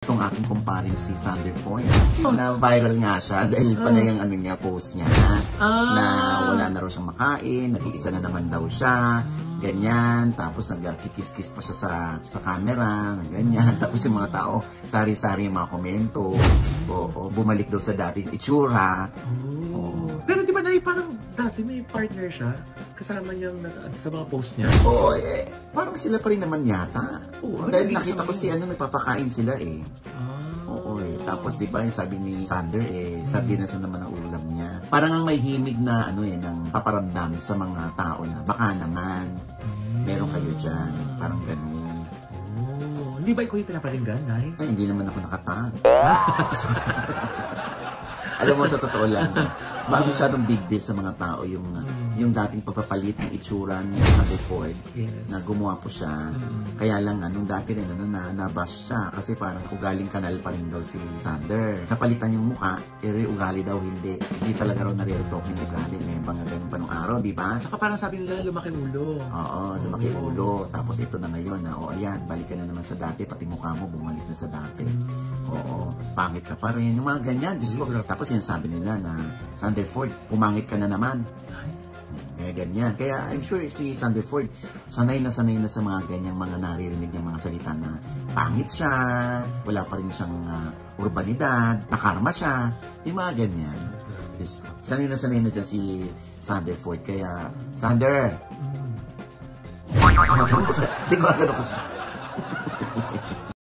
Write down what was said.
Itong aking kumparing si Sander Foy. Na viral nga siya dahil panay ang ano niya, post niya. Na wala na raw siyang makain, nag-iisa na naman daw siya. Ganyan, tapos nagkikis-kis pa siya sa camera, ganyan. Tapos yung mga tao, sari-sari yung mga komento. O bumalik daw sa dating itsura. Pero di ba na parang dati may partner siya? Kasama niyang sa mga post niya? Oo, parang sila pa rin naman yata. Dahil nakita ko si nagpapakain sila eh. Oo Tapos di ba yung sabi ni Sander sardinas na naman ang ulam niya. Parang ang may himig na ng paparamdam sa mga tao na baka naman meron kayo dyan. Parang ganun. Hindi ba ikaw yung pinaparinggan, Nay? Ay, hindi naman ako nakatag. Alam mo, sa totoo lang, masyadong big deal sa mga tao yung dating pagpapalit ng itsura ni Sander Foy, na gumawa po siya. Kaya lang, nung dati rin, nabash siya. Kasi parang ugaling kanal pa rin daw si Sander. Napalitan yung mukha, ugali daw, hindi. Hindi talaga raw nare-retok yung ugali. May mga ganun pa nung araw, di ba? Tsaka parang sabi nila, lumaki ulo. Oo, lumaki ulo. Tapos ito na ngayon, ayan, balik ka na naman sa dati, pati mukha mo, bumalik na sa dati. Oo, pangit ka pa rin. Yung mga ganyan, Diyos ko. Tapos sinasabi nila na, Sander Foy, pumangit ka na naman. Ganyan. Kaya I'm sure si Sander Foy, sanay na sa mga ganyang mga naririnig ng mga salita na pangit siya, wala pa rin siyang urbanidad, nakarma siya, yung mga ganyan. Sanay na dyan si Sander Foy. Kaya, Sander! Hindi ko agad ako siya.